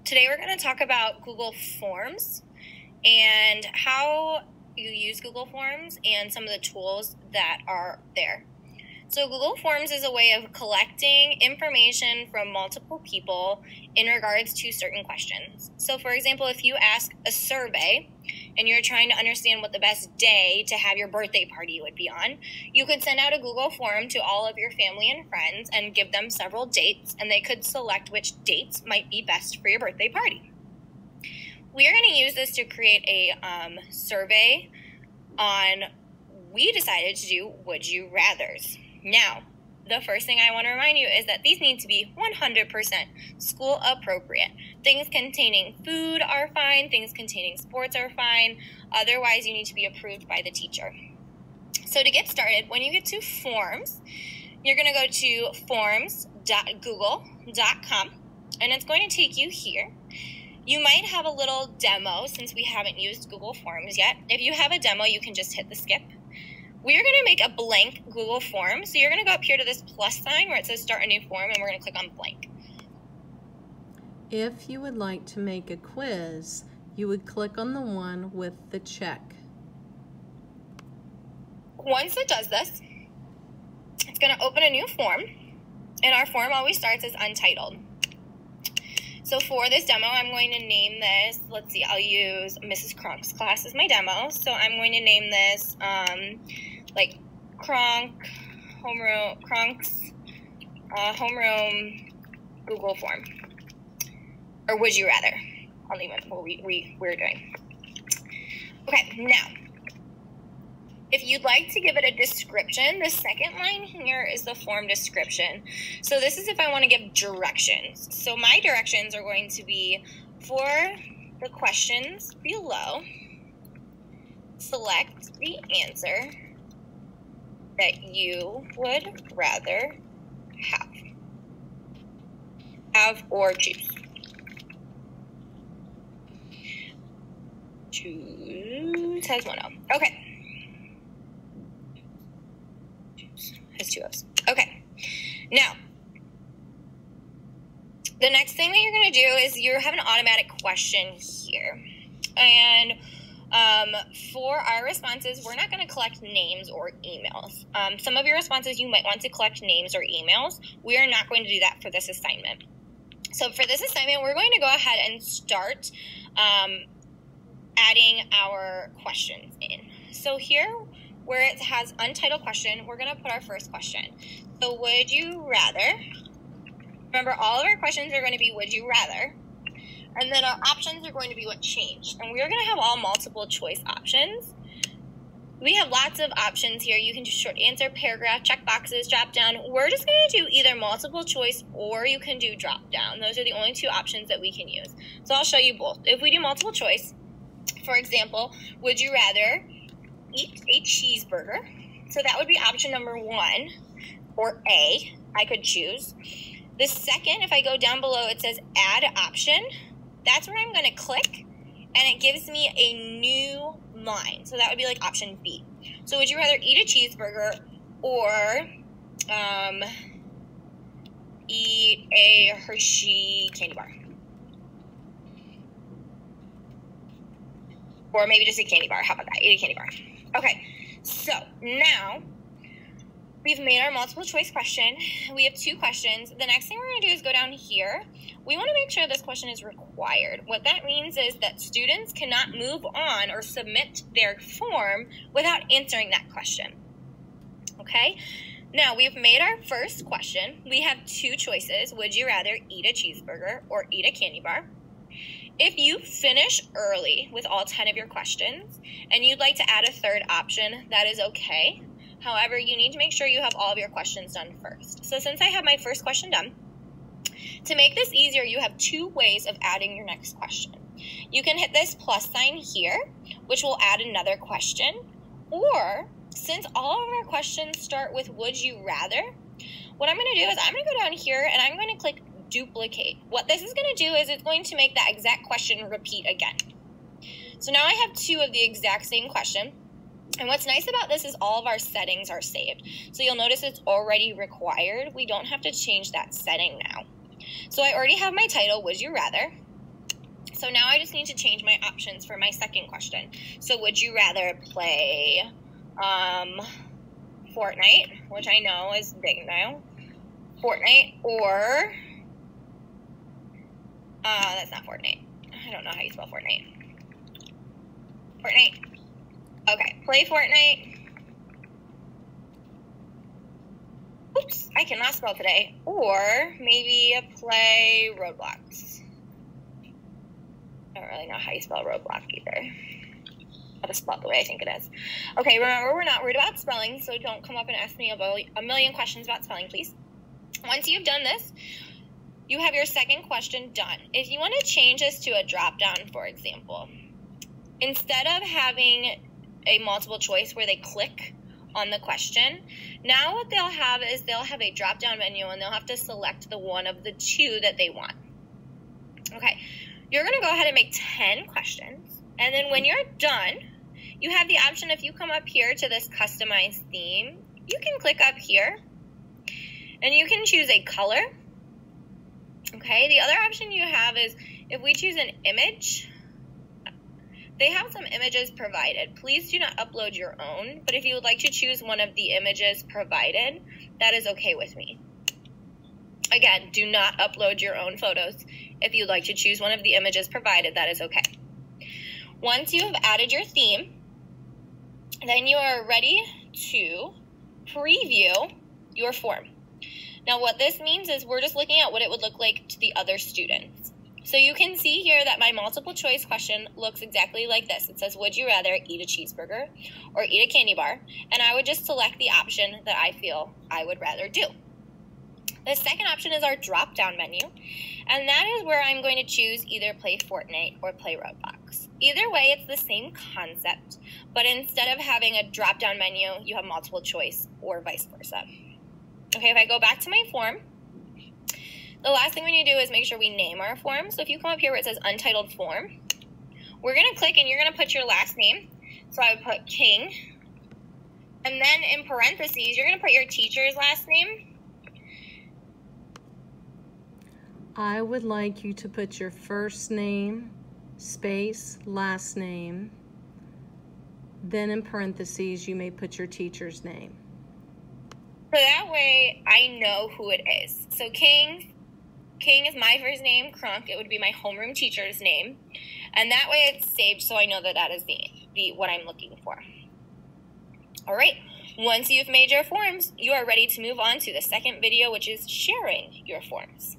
Today we're going to talk about Google Forms and how you use Google Forms and some of the tools that are there. So Google Forms is a way of collecting information from multiple people in regards to certain questions. So for example, if you ask a survey and you're trying to understand what the best day to have your birthday party would be on, you could send out a Google form to all of your family and friends and give them several dates, and they could select which dates might be best for your birthday party. We are going to use this to create a survey on, we decided to do Would You Rathers. Now, the first thing I want to remind you is that these need to be 100% school appropriate. Things containing food are fine, things containing sports are fine, otherwise you need to be approved by the teacher. So to get started, when you get to Forms, you're going to go to forms.google.com and it's going to take you here. You might have a little demo since we haven't used Google Forms yet. If you have a demo, you can just hit the skip. We're going to make a blank Google form. So you're going to go up here to this plus sign where it says start a new form, and we're going to click on blank. If you would like to make a quiz, you would click on the one with the check. Once it does this, it's going to open a new form, and our form always starts as untitled. So for this demo, I'm going to name this, let's see, I'll use Mrs. Cronk's class as my demo. So I'm going to name this like Cronk's homeroom Google form. Or would you rather? I'll name it what we're doing. Okay, now, if you'd like to give it a description, the second line here is the form description. So this is if I want to give directions. So my directions are going to be for the questions below, select the answer that you would rather have or choose. Choose has one O. Okay. Has two O's. Okay. Now, the next thing that you're going to do is you have an automatic question here. And for our responses, we're not going to collect names or emails. Some of your responses, you might want to collect names or emails. We are not going to do that for this assignment. So for this assignment, we're going to go ahead and start adding our questions in. So here, where it has untitled question, we're going to put our first question. So would you rather, remember all of our questions are going to be would you rather, and then our options are going to be what changed. And we're going to have all multiple choice options. We have lots of options here. You can do short answer, paragraph, check boxes, drop down. We're just going to do either multiple choice or you can do drop down. Those are the only two options that we can use. So I'll show you both. If we do multiple choice, for example, would you rather eat a cheeseburger? So that would be option number 1, or A, I could choose. The second, if I go down below, it says add option. That's where I'm going to click, and it gives me a new line. So that would be like option B. So would you rather eat a cheeseburger or eat a Hershey candy bar? Or maybe just a candy bar. How about that? Eat a candy bar. Okay, so now we've made our multiple choice question. We have 2 questions. The next thing we're going to do is go down here. We want to make sure this question is required. What that means is that students cannot move on or submit their form without answering that question. Okay, now we've made our first question. We have 2 choices. Would you rather eat a cheeseburger or eat a candy bar? If you finish early with all 10 of your questions and you'd like to add a third option, that is okay. However, you need to make sure you have all of your questions done first. So since I have my first question done, to make this easier, you have 2 ways of adding your next question. You can hit this plus sign here, which will add another question. Or, since all of our questions start with would you rather, what I'm going to do is I'm going to go down here and I'm going to click duplicate. What this is going to do is it's going to make that exact question repeat again. So now I have 2 of the exact same question. And what's nice about this is all of our settings are saved. So you'll notice it's already required. We don't have to change that setting now. So I already have my title, Would You Rather? So now I just need to change my options for my second question. So would you rather play Fortnite, which I know is big now, Fortnite, or that's not Fortnite. I don't know how you spell Fortnite. Fortnite. Okay, play Fortnite. Oops, I cannot spell today. Or maybe play Roblox. I don't really know how you spell Roblox either. I'll just spell it the way I think it is. Okay, remember, we're not worried about spelling, so don't come up and ask me about a million questions about spelling, please. Once you've done this, you have your second question done. If you want to change this to a drop-down, for example, instead of having a multiple choice where they click on the question, now what they'll have is they'll have a drop-down menu and they'll have to select the one of the two that they want. Okay, you're going to go ahead and make 10 questions, and then when you're done, you have the option, if you come up here to this customize theme, you can click up here and you can choose a color. Okay, the other option you have is if we choose an image, they have some images provided. Please do not upload your own, but if you would like to choose one of the images provided, that is okay with me. Again, do not upload your own photos. If you'd like to choose one of the images provided, that is okay. Once you have added your theme, then you are ready to preview your form. Now what this means is we're just looking at what it would look like to the other students. So you can see here that my multiple choice question looks exactly like this. It says, would you rather eat a cheeseburger or eat a candy bar? And I would just select the option that I feel I would rather do. The second option is our drop-down menu, and that is where I'm going to choose either play Fortnite or play Roblox. Either way, it's the same concept, but instead of having a drop-down menu, you have multiple choice or vice versa. Okay, if I go back to my form, the last thing we need to do is make sure we name our form. So if you come up here where it says Untitled Form, we're going to click and you're going to put your last name. So I would put King. And then in parentheses, you're going to put your teacher's last name. I would like you to put your first name, space, last name. Then in parentheses, you may put your teacher's name. So that way I know who it is. So King is my first name. Kronk, it would be my homeroom teacher's name. And that way it's saved so I know that that is the what I'm looking for. All right. Once you've made your forms, you are ready to move on to the second video, which is sharing your forms.